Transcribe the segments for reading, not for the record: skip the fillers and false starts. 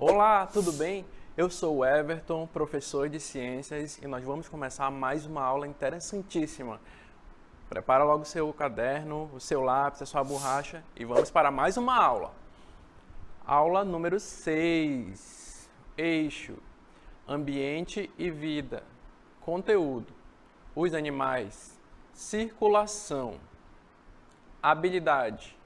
Olá, tudo bem? Eu sou o Everton, professor de ciências, e nós vamos começar mais uma aula interessantíssima. Prepara logo o seu caderno, o seu lápis, a sua borracha e vamos para mais uma aula. Aula número 6. Eixo: ambiente e vida. Conteúdo: os animais. Circulação. Habilidade: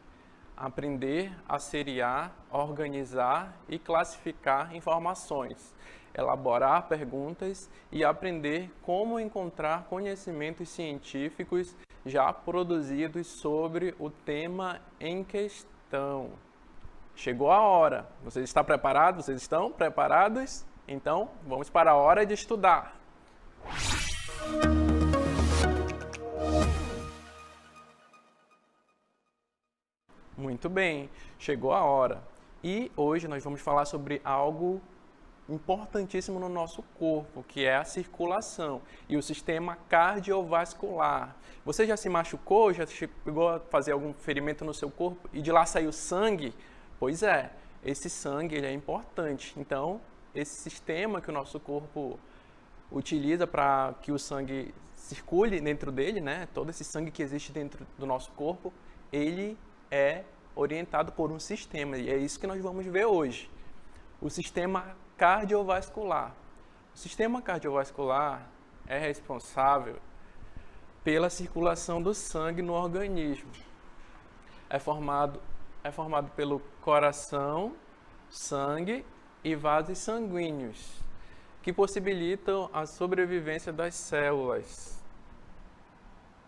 aprender a seriar, organizar e classificar informações, elaborar perguntas e aprender como encontrar conhecimentos científicos já produzidos sobre o tema em questão. Chegou a hora. Você está preparado? Vocês estão preparados? Então, vamos para a hora de estudar. Muito bem, chegou a hora. E hoje nós vamos falar sobre algo importantíssimo no nosso corpo, que é a circulação e o sistema cardiovascular. Você já se machucou? Já chegou a fazer algum ferimento no seu corpo e de lá saiu sangue? Pois é, esse sangue ele é importante. Então, esse sistema que o nosso corpo utiliza para que o sangue circule dentro dele, né? Todo esse sangue que existe dentro do nosso corpo, ele é orientado por um sistema, e é isso que nós vamos ver hoje. O sistema cardiovascular. O sistema cardiovascular é responsável pela circulação do sangue no organismo. É formado pelo coração, sangue e vasos sanguíneos, que possibilitam a sobrevivência das células.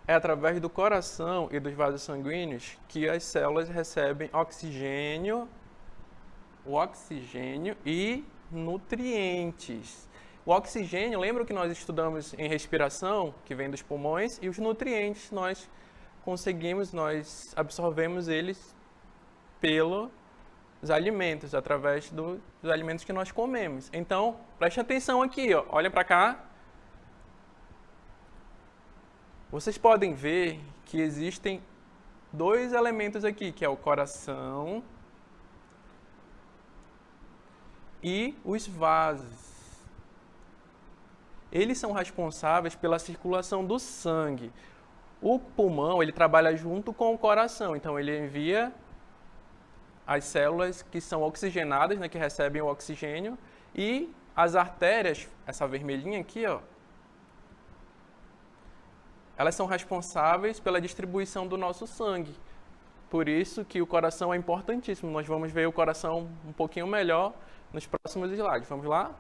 É através do coração e dos vasos sanguíneos que as células recebem oxigênio e nutrientes. O oxigênio, lembra que nós estudamos em respiração, que vem dos pulmões, e os nutrientes nós absorvemos eles pelos alimentos, através dos alimentos que nós comemos. Então, preste atenção aqui, ó, olha para cá. Vocês podem ver que existem dois elementos aqui, que é o coração e os vasos. Eles são responsáveis pela circulação do sangue. O pulmão, ele trabalha junto com o coração, então ele envia as células que são oxigenadas, né, que recebem o oxigênio, e as artérias, essa vermelhinha aqui, ó, elas são responsáveis pela distribuição do nosso sangue. Por isso que o coração é importantíssimo. Nós vamos ver o coração um pouquinho melhor nos próximos slides. Vamos lá?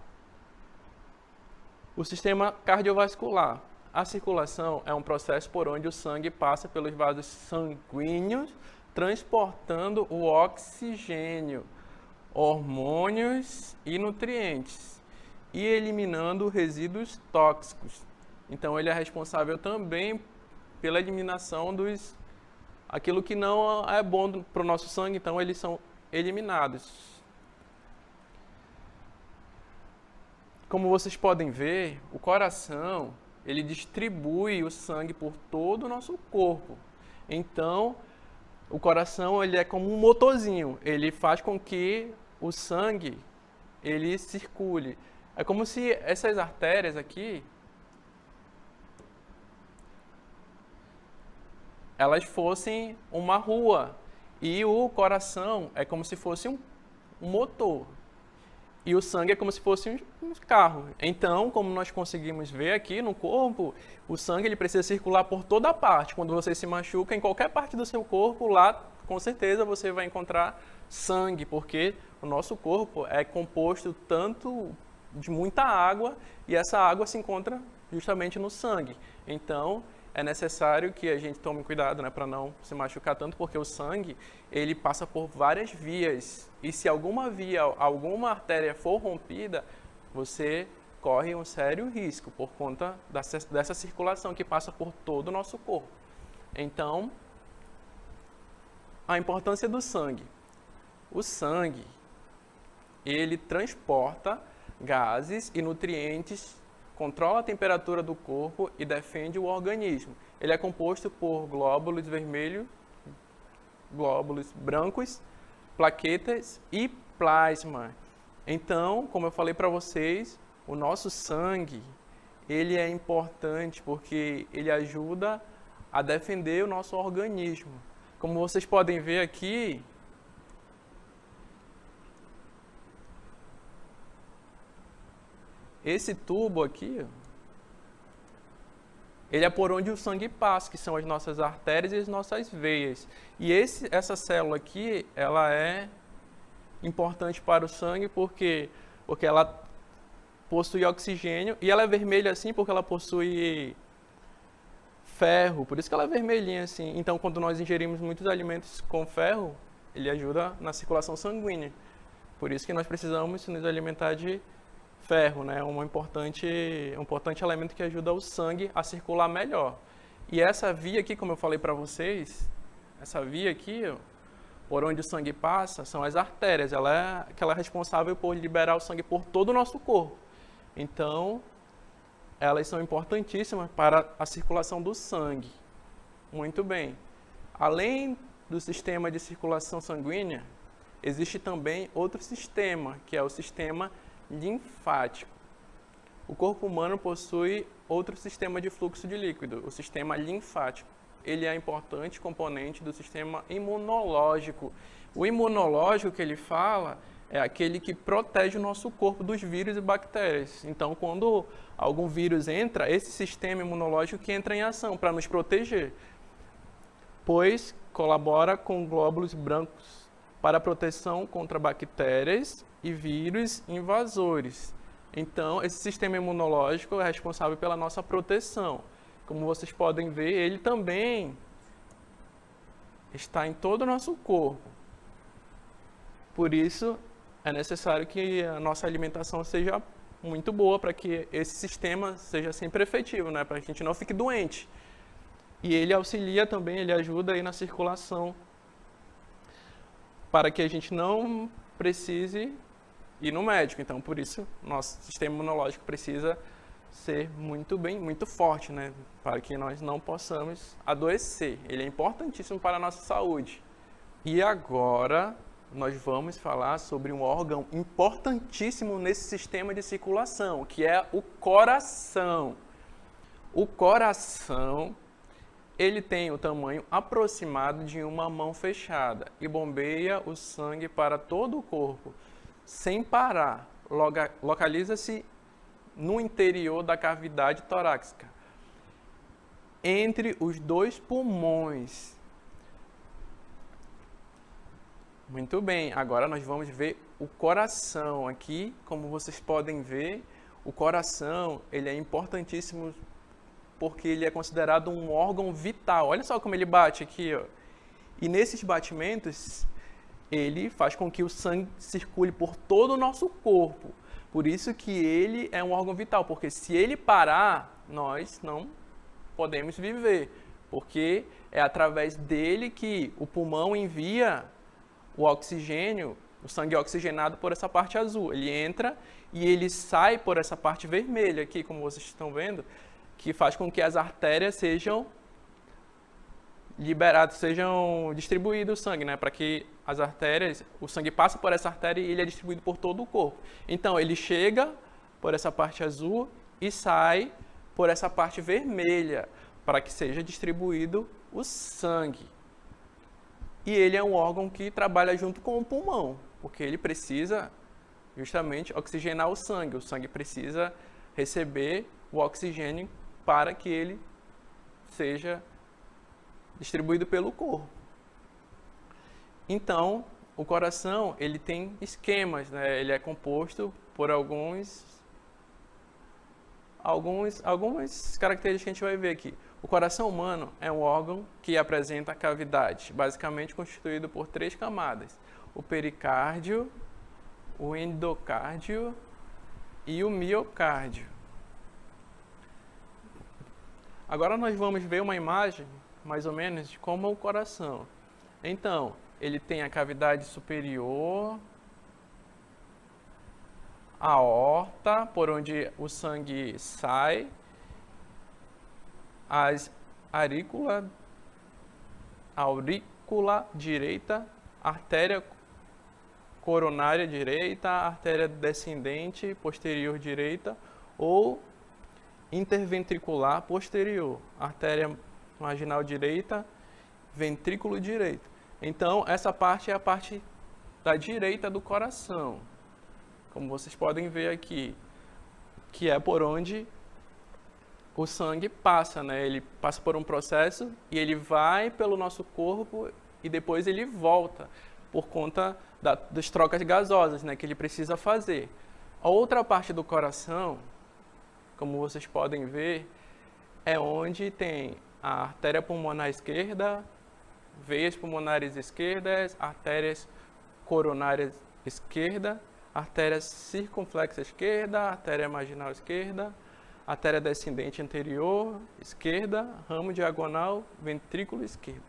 O sistema cardiovascular. A circulação é um processo por onde o sangue passa pelos vasos sanguíneos, transportando o oxigênio, hormônios e nutrientes, e eliminando resíduos tóxicos. Então, ele é responsável também pela eliminação aquilo que não é bom para o nosso sangue, então eles são eliminados. Como vocês podem ver, o coração, ele distribui o sangue por todo o nosso corpo. Então, o coração, ele é como um motorzinho, ele faz com que o sangue, ele circule. É como se essas artérias aqui, elas fossem uma rua, e o coração é como se fosse um motor, e o sangue é como se fosse um carro. Então, como nós conseguimos ver aqui no corpo, o sangue ele precisa circular por toda a parte. Quando você se machuca em qualquer parte do seu corpo, lá com certeza você vai encontrar sangue, porque o nosso corpo é composto tanto de muita água, e essa água se encontra justamente no sangue. Então, é necessário que a gente tome cuidado, né, para não se machucar tanto, porque o sangue ele passa por várias vias, e se alguma via, alguma artéria for rompida, você corre um sério risco por conta dessa circulação que passa por todo o nosso corpo. Então, a importância do sangue. O sangue, ele transporta gases e nutrientes, controla a temperatura do corpo e defende o organismo. Ele é composto por glóbulos vermelhos, glóbulos brancos, plaquetas e plasma. Então, como eu falei para vocês, o nosso sangue, ele é importante porque ele ajuda a defender o nosso organismo. Como vocês podem ver aqui, esse tubo aqui, ele é por onde o sangue passa, que são as nossas artérias e as nossas veias. E essa célula aqui, ela é importante para o sangue porque ela possui oxigênio e ela é vermelha assim porque ela possui ferro, por isso que ela é vermelhinha assim. Então, quando nós ingerimos muitos alimentos com ferro, ele ajuda na circulação sanguínea. Por isso que nós precisamos nos alimentar de ferro, né? Um importante elemento que ajuda o sangue a circular melhor. E essa via aqui, como eu falei para vocês, essa via aqui, ó, por onde o sangue passa, são as artérias. Ela é aquela responsável por liberar o sangue por todo o nosso corpo. Então, elas são importantíssimas para a circulação do sangue. Muito bem. Além do sistema de circulação sanguínea, existe também outro sistema, que é o sistema linfático. O corpo humano possui outro sistema de fluxo de líquido, o sistema linfático. Ele é importante componente do sistema imunológico. O imunológico que ele fala é aquele que protege o nosso corpo dos vírus e bactérias. Então, quando algum vírus entra, esse sistema imunológico que entra em ação para nos proteger, pois colabora com glóbulos brancos para a proteção contra bactérias e vírus invasores. Então, esse sistema imunológico é responsável pela nossa proteção. Como vocês podem ver, ele também está em todo o nosso corpo. Por isso, é necessário que a nossa alimentação seja muito boa para que esse sistema seja sempre efetivo, né? Para que a gente não fique doente. E ele auxilia também, ele ajuda aí na circulação, para que a gente não precise ir no médico. Então, por isso, nosso sistema imunológico precisa ser muito forte, né? Para que nós não possamos adoecer. Ele é importantíssimo para a nossa saúde. E agora, nós vamos falar sobre um órgão importantíssimo nesse sistema de circulação, que é o coração. O coração, ele tem o tamanho aproximado de uma mão fechada e bombeia o sangue para todo o corpo, sem parar. Localiza-se no interior da cavidade torácica, entre os dois pulmões. Muito bem, agora nós vamos ver o coração. Aqui, como vocês podem ver, o coração ele é importantíssimo porque ele é considerado um órgão vital. Olha só como ele bate aqui, ó. E nesses batimentos, ele faz com que o sangue circule por todo o nosso corpo. Por isso que ele é um órgão vital, porque se ele parar, nós não podemos viver, porque é através dele que o pulmão envia o oxigênio, o sangue oxigenado por essa parte azul. Ele entra e ele sai por essa parte vermelha aqui, como vocês estão vendo, que faz com que as artérias sejam liberadas, sejam distribuídos o sangue, né? Para que as artérias, o sangue passa por essa artéria e ele é distribuído por todo o corpo. Então, ele chega por essa parte azul e sai por essa parte vermelha, para que seja distribuído o sangue. E ele é um órgão que trabalha junto com o pulmão, porque ele precisa justamente oxigenar o sangue. O sangue precisa receber o oxigênio para que ele seja distribuído pelo corpo. Então, o coração, ele tem esquemas, né? Ele é composto por algumas características que a gente vai ver aqui. O coração humano é um órgão que apresenta cavidade, basicamente constituído por 3 camadas: o pericárdio, o endocárdio e o miocárdio. Agora nós vamos ver uma imagem, mais ou menos, de como é o coração. Então, ele tem a cavidade superior, a aorta, por onde o sangue sai, a aurícula direita, artéria coronária direita, artéria descendente posterior direita ou interventricular posterior, artéria marginal direita, ventrículo direito. Então, essa parte é a parte da direita do coração, como vocês podem ver aqui, que é por onde o sangue passa, né? Ele passa por um processo e ele vai pelo nosso corpo e depois ele volta por conta das trocas gasosas, né, que ele precisa fazer. A outra parte do coração, como vocês podem ver, é onde tem a artéria pulmonar esquerda, veias pulmonares esquerdas, artérias coronárias esquerda, artéria circunflexa esquerda, artéria marginal esquerda, artéria descendente anterior esquerda, ramo diagonal, ventrículo esquerdo.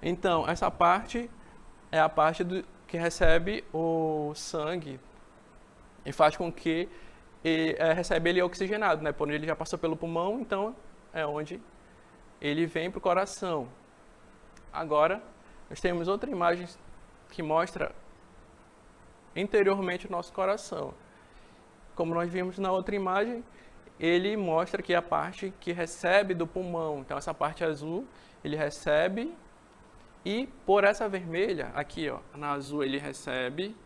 Então, essa parte é a parte que recebe o sangue e faz com que recebe ele oxigenado, né? Por onde ele já passou pelo pulmão, então é onde ele vem para o coração. Agora, nós temos outra imagem que mostra interiormente o nosso coração. Como nós vimos na outra imagem, ele mostra que a parte que recebe do pulmão, então essa parte azul, ele recebe e por essa vermelha, aqui ó, na azul ele recebe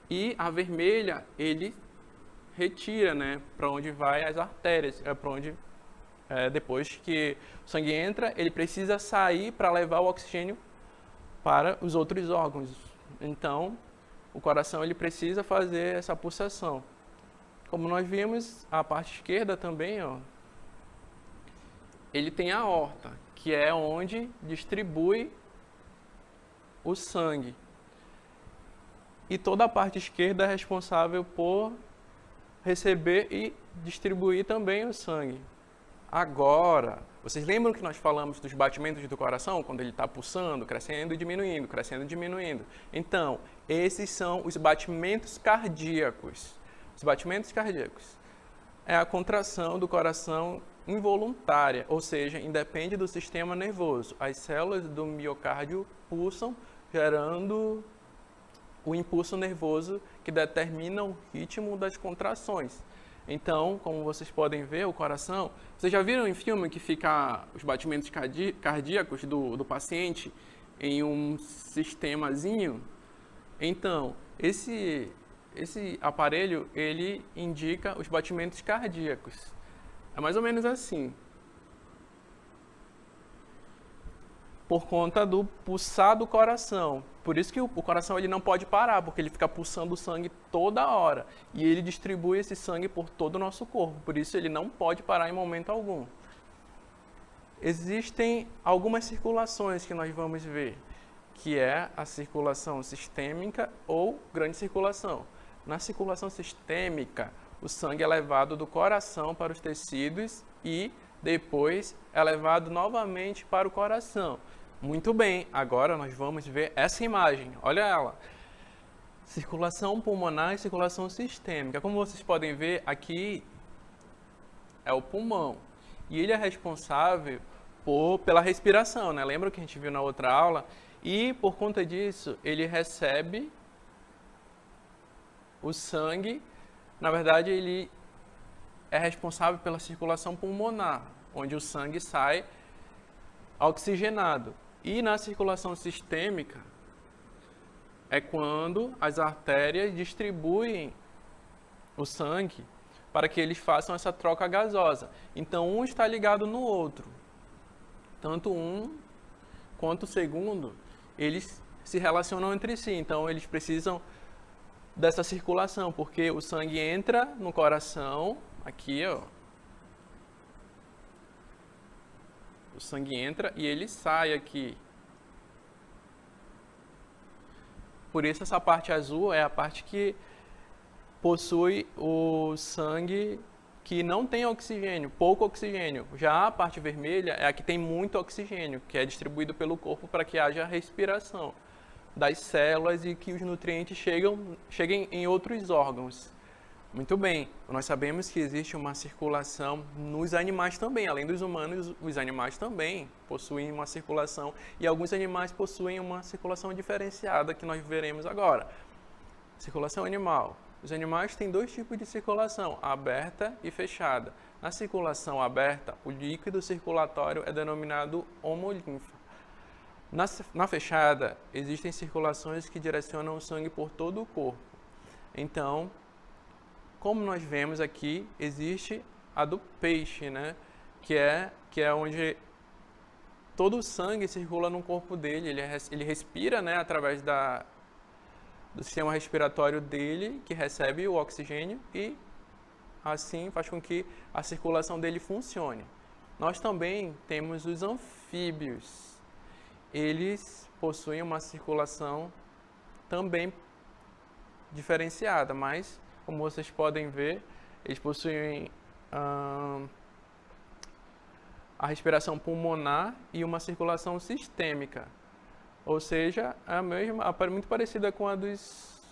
e a vermelha ele retira, né, para onde vai as artérias, para onde depois que o sangue entra, ele precisa sair para levar o oxigênio para os outros órgãos. Então, o coração ele precisa fazer essa pulsação. Como nós vimos, a parte esquerda também, ó, ele tem a aorta, que é onde distribui o sangue. E toda a parte esquerda é responsável por receber e distribuir também o sangue. Agora, vocês lembram que nós falamos dos batimentos do coração, quando ele está pulsando, crescendo e diminuindo, crescendo e diminuindo? Então, esses são os batimentos cardíacos. Os batimentos cardíacos é a contração do coração involuntária, ou seja, independe do sistema nervoso. As células do miocárdio pulsam, gerando o impulso nervoso que determina o ritmo das contrações. Então, como vocês podem ver, o coração... Vocês já viram em filme que fica os batimentos cardíacos do paciente em um sistemazinho? Então, esse aparelho, ele indica os batimentos cardíacos. É mais ou menos assim. Por conta do pulsar do coração. Por isso que o coração ele não pode parar, porque ele fica pulsando o sangue toda hora. E ele distribui esse sangue por todo o nosso corpo. Por isso ele não pode parar em momento algum. Existem algumas circulações que nós vamos ver, que é a circulação sistêmica ou grande circulação. Na circulação sistêmica, o sangue é levado do coração para os tecidos e depois é levado novamente para o coração. Muito bem, agora nós vamos ver essa imagem, olha ela. Circulação pulmonar e circulação sistêmica. Como vocês podem ver, aqui é o pulmão. E ele é responsável pela respiração, né? Lembra que a gente viu na outra aula? E por conta disso, ele recebe o sangue. Na verdade, ele é responsável pela circulação pulmonar, onde o sangue sai oxigenado. E na circulação sistêmica é quando as artérias distribuem o sangue para que eles façam essa troca gasosa. Então, um está ligado no outro. Tanto um quanto o segundo, eles se relacionam entre si. Então, eles precisam dessa circulação, porque o sangue entra no coração, aqui, ó. O sangue entra e ele sai aqui. Por isso essa parte azul é a parte que possui o sangue que não tem oxigênio, pouco oxigênio. Já a parte vermelha é a que tem muito oxigênio, que é distribuído pelo corpo para que haja respiração das células e que os nutrientes cheguem em outros órgãos. Muito bem, nós sabemos que existe uma circulação nos animais também, além dos humanos, os animais também possuem uma circulação e alguns animais possuem uma circulação diferenciada que nós veremos agora. Circulação animal. Os animais têm dois tipos de circulação, aberta e fechada. Na circulação aberta, o líquido circulatório é denominado homolinfa. Na fechada, existem circulações que direcionam o sangue por todo o corpo. Então, como nós vemos aqui, existe a do peixe, né? Que é onde todo o sangue circula no corpo dele. Ele respira, né, através do sistema respiratório dele, que recebe o oxigênio e assim faz com que a circulação dele funcione. Nós também temos os anfíbios. Eles possuem uma circulação também diferenciada, mas, como vocês podem ver, eles possuem a respiração pulmonar e uma circulação sistêmica. Ou seja, a mesma, muito parecida com a dos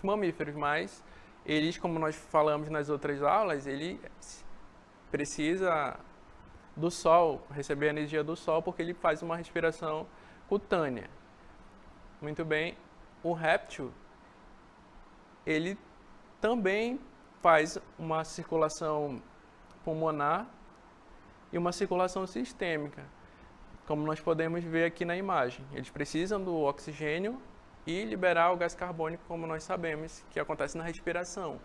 mamíferos, mas eles, como nós falamos nas outras aulas, ele precisa do sol, receber a energia do sol, porque ele faz uma respiração cutânea. Muito bem. O réptil, ele também faz uma circulação pulmonar e uma circulação sistêmica, como nós podemos ver aqui na imagem. Eles precisam do oxigênio e liberar o gás carbônico, como nós sabemos, que acontece na respiração.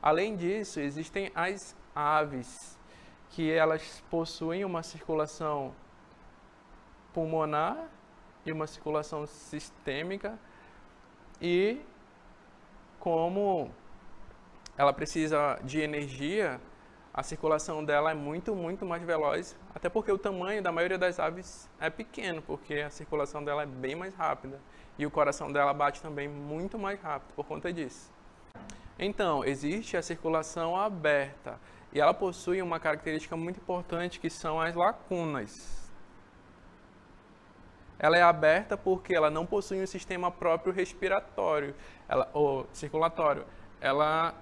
Além disso, existem as aves, que elas possuem uma circulação pulmonar e uma circulação sistêmica, e como ela precisa de energia, a circulação dela é muito mais veloz, até porque o tamanho da maioria das aves é pequeno, porque a circulação dela é bem mais rápida e o coração dela bate também muito mais rápido por conta disso. Então, existe a circulação aberta e ela possui uma característica muito importante, que são as lacunas. Ela é aberta porque ela não possui um sistema próprio respiratório, ou circulatório. Ela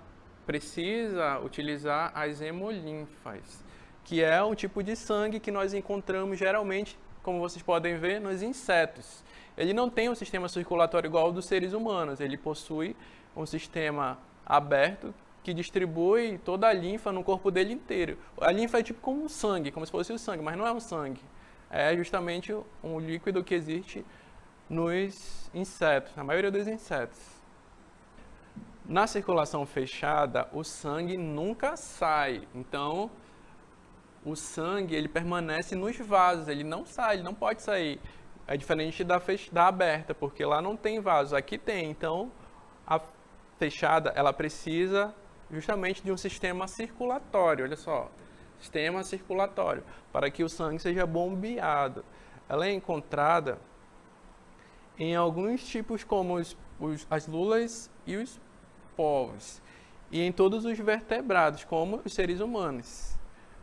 precisa utilizar as hemolinfas, que é um tipo de sangue que nós encontramos geralmente, como vocês podem ver, nos insetos. Ele não tem um sistema circulatório igual ao dos seres humanos, ele possui um sistema aberto que distribui toda a linfa no corpo dele inteiro. A linfa é tipo como um sangue, como se fosse o sangue, mas não é um sangue. É justamente um líquido que existe nos insetos, na maioria dos insetos. Na circulação fechada, o sangue nunca sai. Então, o sangue ele permanece nos vasos, ele não sai, ele não pode sair. É diferente da aberta, porque lá não tem vasos, aqui tem. Então, a fechada, ela precisa justamente de um sistema circulatório, olha só, sistema circulatório, para que o sangue seja bombeado. Ela é encontrada em alguns tipos como as lulas e os povos, e em todos os vertebrados, como os seres humanos.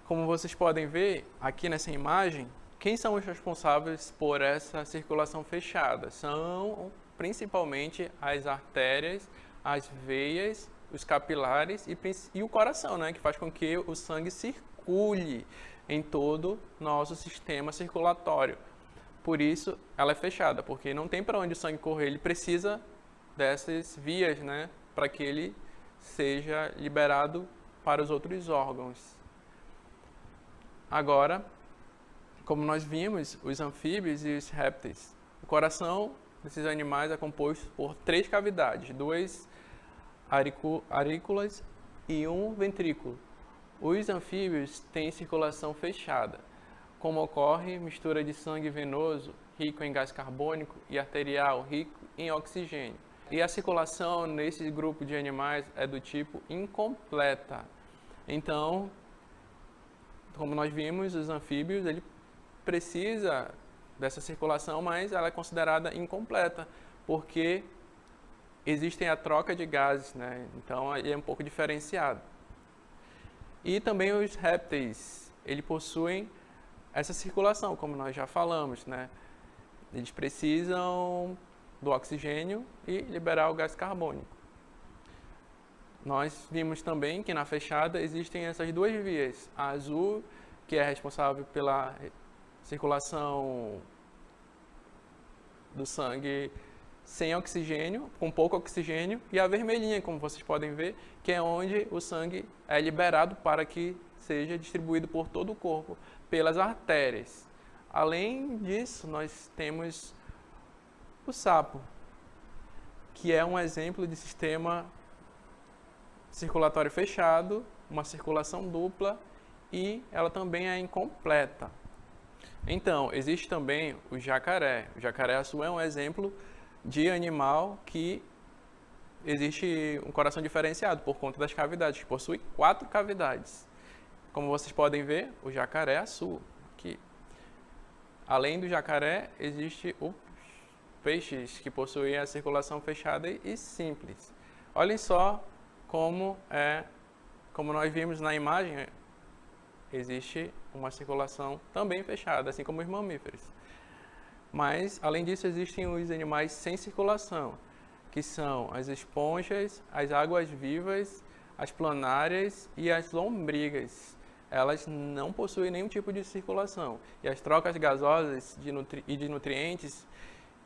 Como vocês podem ver aqui nessa imagem, quem são os responsáveis por essa circulação fechada? São principalmente as artérias, as veias, os capilares e o coração, né, que faz com que o sangue circule em todo o nosso sistema circulatório. Por isso, ela é fechada, porque não tem para onde o sangue correr, ele precisa dessas vias, né, para que ele seja liberado para os outros órgãos. Agora, como nós vimos, os anfíbios e os répteis. O coração desses animais é composto por 3 cavidades, 2 aurículas e 1 ventrículo. Os anfíbios têm circulação fechada, como ocorre mistura de sangue venoso, rico em gás carbônico, e arterial, rico em oxigênio. E a circulação nesse grupo de animais é do tipo incompleta. Então, como nós vimos, os anfíbios, ele precisa dessa circulação, mas ela é considerada incompleta, porque existem a troca de gases, né? Então, ele é um pouco diferenciado. E também os répteis, eles possuem essa circulação, como nós já falamos, né? Eles precisam do oxigênio e liberar o gás carbônico. Nós vimos também que na fechada existem essas 2 vias. A azul, que é responsável pela circulação do sangue sem oxigênio, com pouco oxigênio, e a vermelhinha, como vocês podem ver, que é onde o sangue é liberado para que seja distribuído por todo o corpo, pelas artérias. Além disso, nós temos o sapo, que é um exemplo de sistema circulatório fechado, uma circulação dupla, e ela também é incompleta. Então, existe também o jacaré. O jacaré-açu é um exemplo de animal que existe um coração diferenciado por conta das cavidades, que possui 4 cavidades. Como vocês podem ver, o jacaré-açu. Que, além do jacaré, existe os peixes que possuem a circulação fechada e simples. Olhem só como nós vimos na imagem, existe uma circulação também fechada, assim como os mamíferos. Mas, além disso, existem os animais sem circulação, que são as esponjas, as águas-vivas, as planárias e as lombrigas. Elas não possuem nenhum tipo de circulação. E as trocas gasosas de nutrientes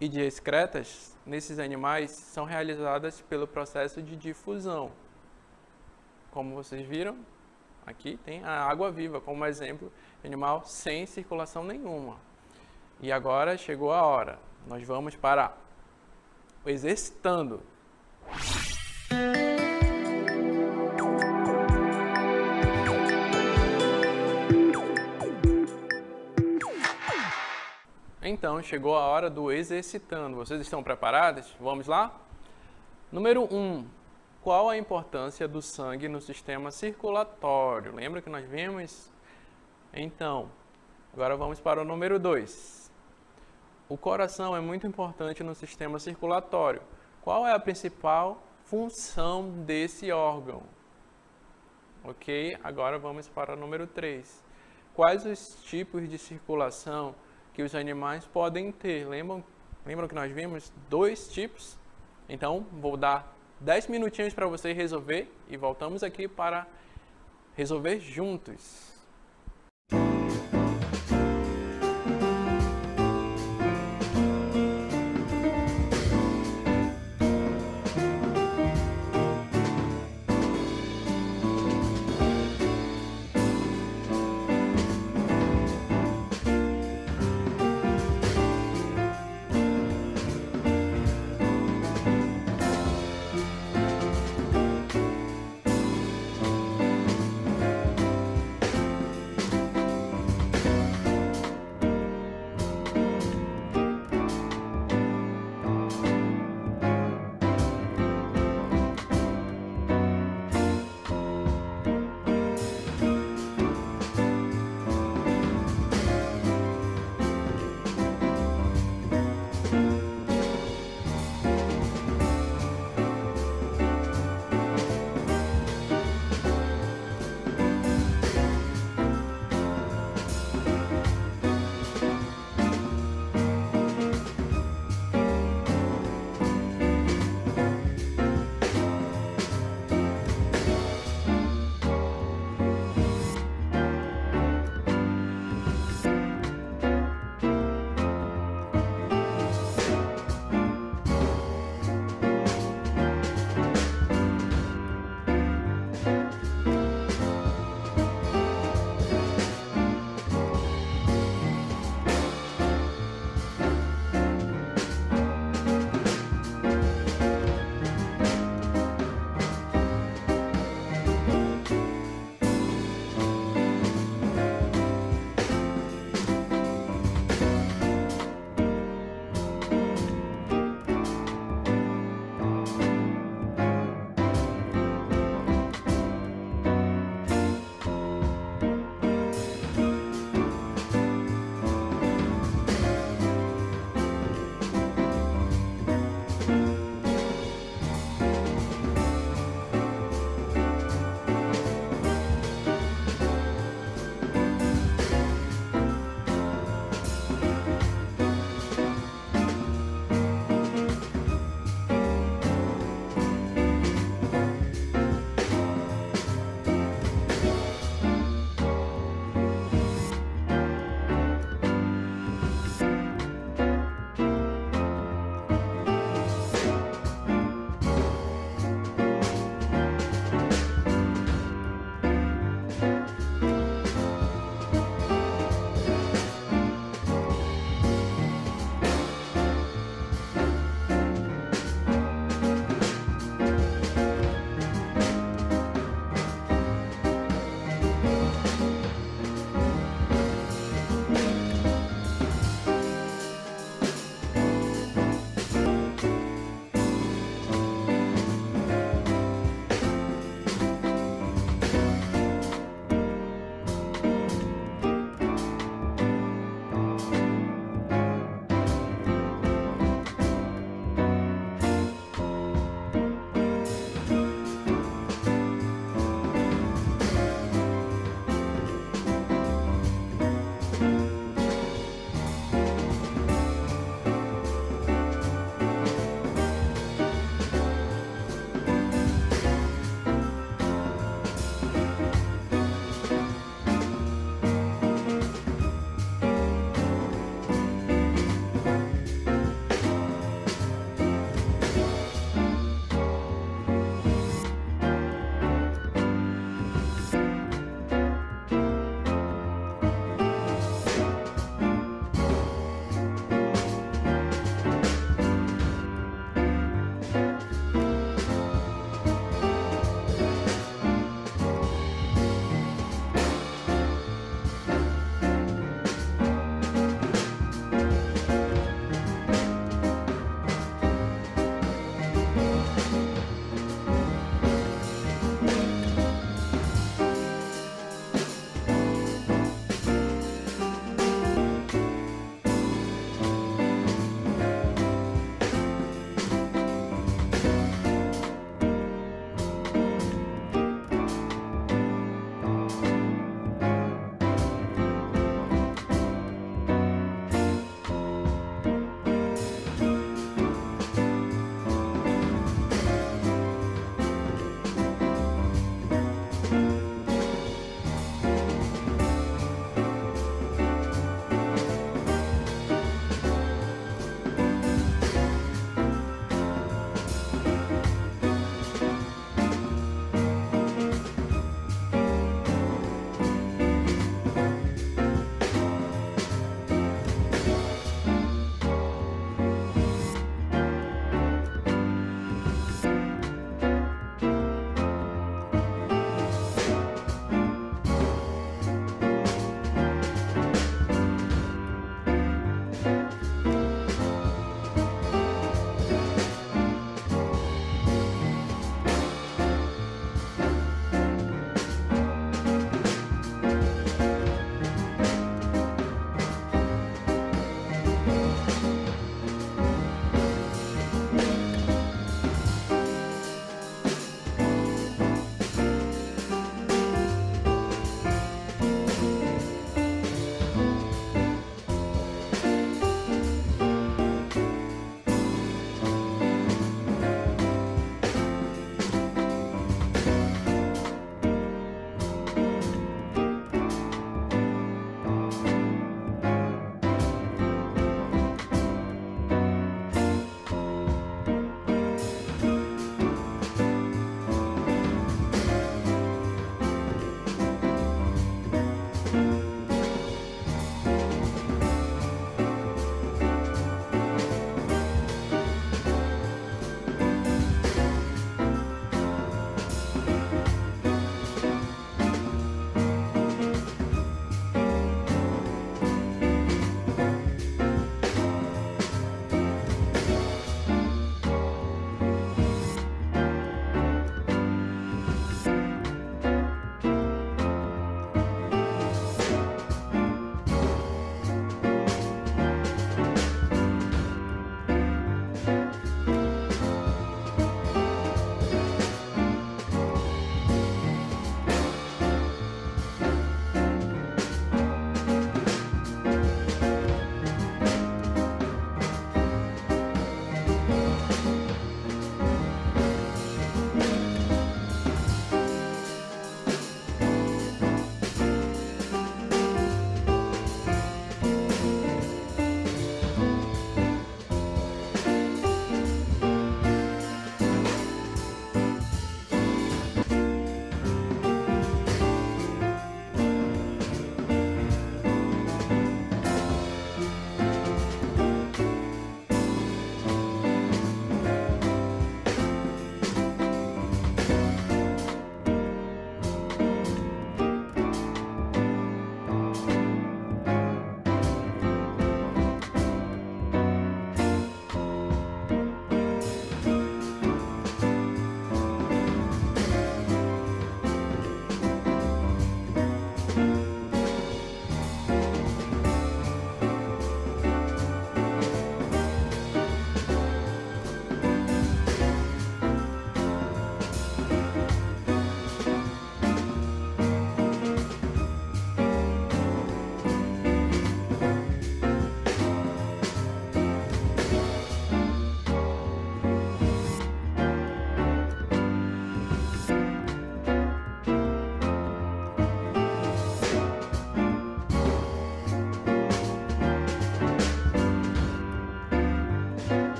e de excretas nesses animais são realizadas pelo processo de difusão. Como vocês viram, aqui tem a água-viva como exemplo de animal sem circulação nenhuma. E agora chegou a hora. Nós vamos para o exercitando. Então, chegou a hora do exercitando. Vocês estão preparados? Vamos lá? Número 1. Qual a importância do sangue no sistema circulatório? Lembra que nós vimos? Então, agora vamos para o número 2. O coração é muito importante no sistema circulatório. Qual é a principal função desse órgão? Ok, agora vamos para o número 3. Quais os tipos de circulação que os animais podem ter? Lembram que nós vimos 2 tipos? Então, vou dar 10 minutinhos para você resolver e voltamos aqui para resolver juntos.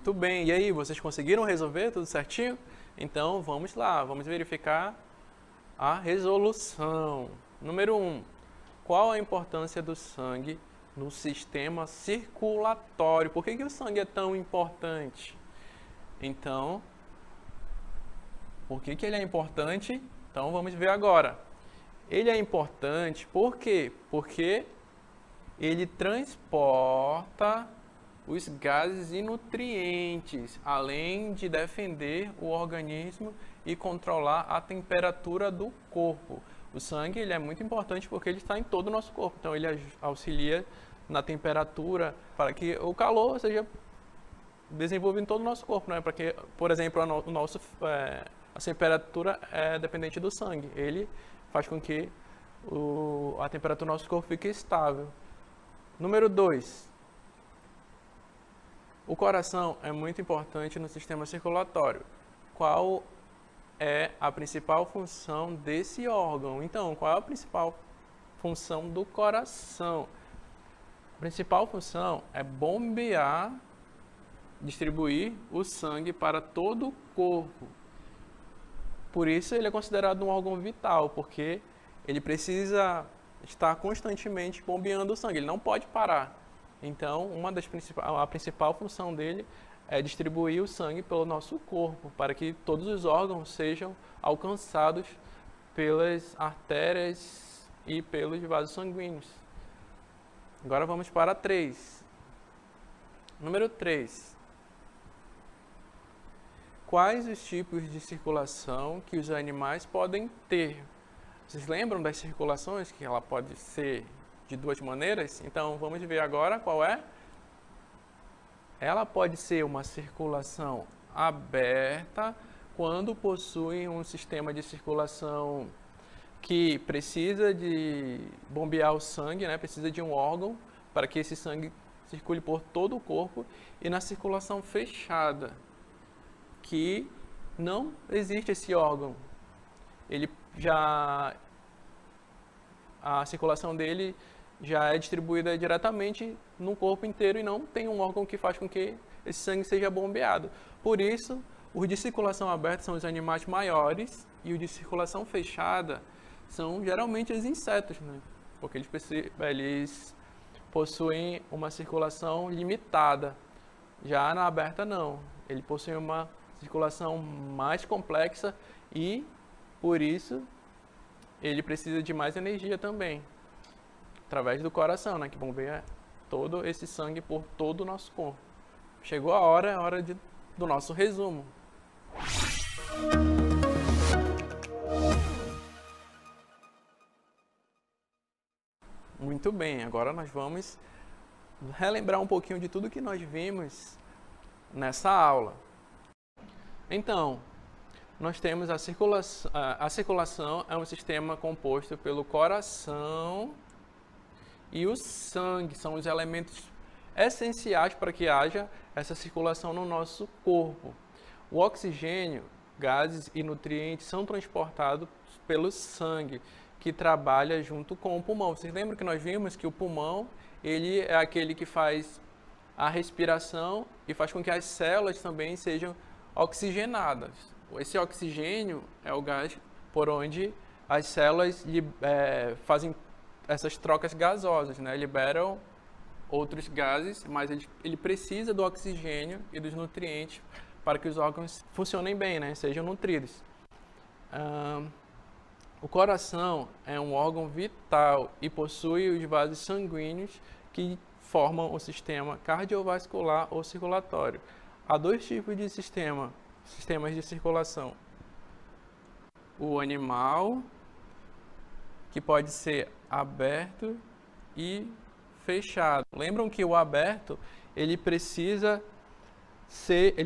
Muito bem. E aí, vocês conseguiram resolver tudo certinho? Então, vamos lá, vamos verificar a resolução. Número 1. Qual a importância do sangue no sistema circulatório? Por que o sangue é tão importante? Então, por que ele é importante? Então, vamos ver agora. Ele é importante por quê? Porque ele transporta os gases e nutrientes, além de defender o organismo e controlar a temperatura do corpo. O sangue ele é muito importante porque ele está em todo o nosso corpo, então ele auxilia na temperatura para que o calor seja desenvolvido em todo o nosso corpo, não é? Para que, por exemplo, a temperatura é dependente do sangue. Ele faz com que a temperatura do nosso corpo fique estável. Número 2. O coração é muito importante no sistema circulatório. Qual é a principal função desse órgão? Então, qual é a principal função do coração? A principal função é bombear, distribuir o sangue para todo o corpo. Por isso ele é considerado um órgão vital, porque ele precisa estar constantemente bombeando o sangue, ele não pode parar. Então, a principal função dele é distribuir o sangue pelo nosso corpo, para que todos os órgãos sejam alcançados pelas artérias e pelos vasos sanguíneos. Agora vamos para 3. Número 3. Quais os tipos de circulação que os animais podem ter? Vocês lembram das circulações, que ela pode ser de duas maneiras? Então, vamos ver agora qual é. Ela pode ser uma circulação aberta, quando possui um sistema de circulação que precisa de bombear o sangue, né? Precisa de um órgão para que esse sangue circule por todo o corpo, e na circulação fechada, que não existe esse órgão. A circulação dele já é distribuída diretamente no corpo inteiro e não tem um órgão que faz com que esse sangue seja bombeado. Por isso, os de circulação aberta são os animais maiores e os de circulação fechada são geralmente os insetos, né? Porque eles possuem uma circulação limitada. Já na aberta não, ele possui uma circulação mais complexa e, por isso, ele precisa de mais energia também, através do coração, né, que bombeia todo esse sangue por todo o nosso corpo. Chegou a hora do nosso resumo. Muito bem, agora nós vamos relembrar um pouquinho de tudo que nós vimos nessa aula. Então, nós temos a circulação. A circulação é um sistema composto pelo coração e o sangue. São os elementos essenciais para que haja essa circulação no nosso corpo. O oxigênio, gases e nutrientes são transportados pelo sangue, que trabalha junto com o pulmão. Vocês lembram que nós vimos que o pulmão ele é aquele que faz a respiração e faz com que as células também sejam oxigenadas. Esse oxigênio é o gás por onde as células fazem essas trocas gasosas, né? Liberam outros gases, mas ele precisa do oxigênio e dos nutrientes para que os órgãos funcionem bem, né? Sejam nutridos. O coração é um órgão vital e possui os vasos sanguíneos que formam o sistema cardiovascular ou circulatório. Há dois tipos de sistemas de circulação. O animal, que pode ser aberto e fechado. Lembram que o aberto, ele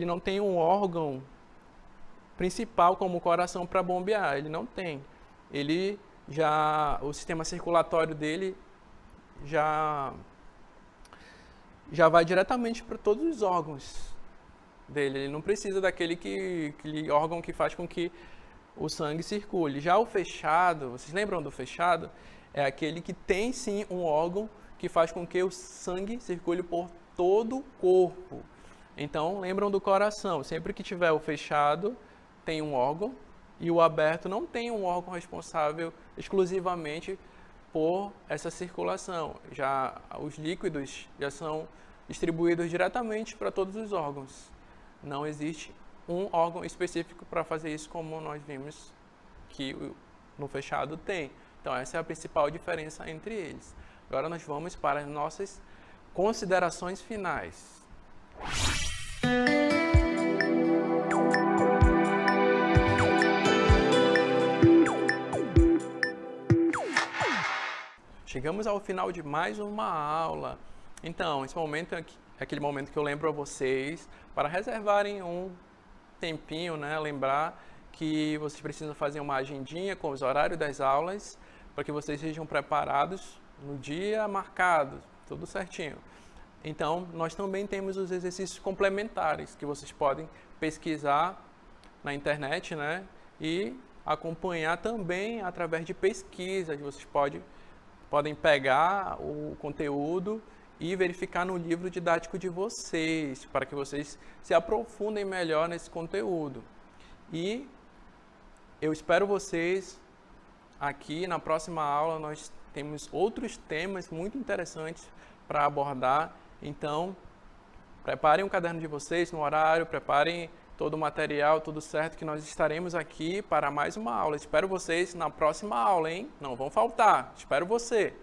não tem um órgão principal como o coração para bombear, ele não tem. O sistema circulatório dele já vai diretamente para todos os órgãos dele. Ele não precisa daquele órgão que faz com que o sangue circule. Já o fechado, vocês lembram do fechado? É aquele que tem sim um órgão que faz com que o sangue circule por todo o corpo. Então, lembram do coração. Sempre que tiver o fechado, tem um órgão, e o aberto não tem um órgão responsável exclusivamente por essa circulação. Já os líquidos já são distribuídos diretamente para todos os órgãos. Não existe um órgão específico para fazer isso, como nós vimos que no fechado tem. Então, essa é a principal diferença entre eles. Agora nós vamos para as nossas considerações finais. Chegamos ao final de mais uma aula. Então, esse momento é aquele momento que eu lembro a vocês para reservarem um tempinho, né? Lembrar que vocês precisam fazer uma agendinha com os horários das aulas para que vocês sejam preparados no dia marcado, tudo certinho. Então, nós também temos os exercícios complementares que vocês podem pesquisar na internet, né? E acompanhar também através de pesquisas. Vocês podem pegar o conteúdo e verificar no livro didático de vocês, para que vocês se aprofundem melhor nesse conteúdo. E eu espero vocês aqui na próxima aula. Nós temos outros temas muito interessantes para abordar. Então, preparem o caderno de vocês no horário, preparem todo o material, tudo certo, que nós estaremos aqui para mais uma aula. Espero vocês na próxima aula, hein? Não vão faltar. Espero você.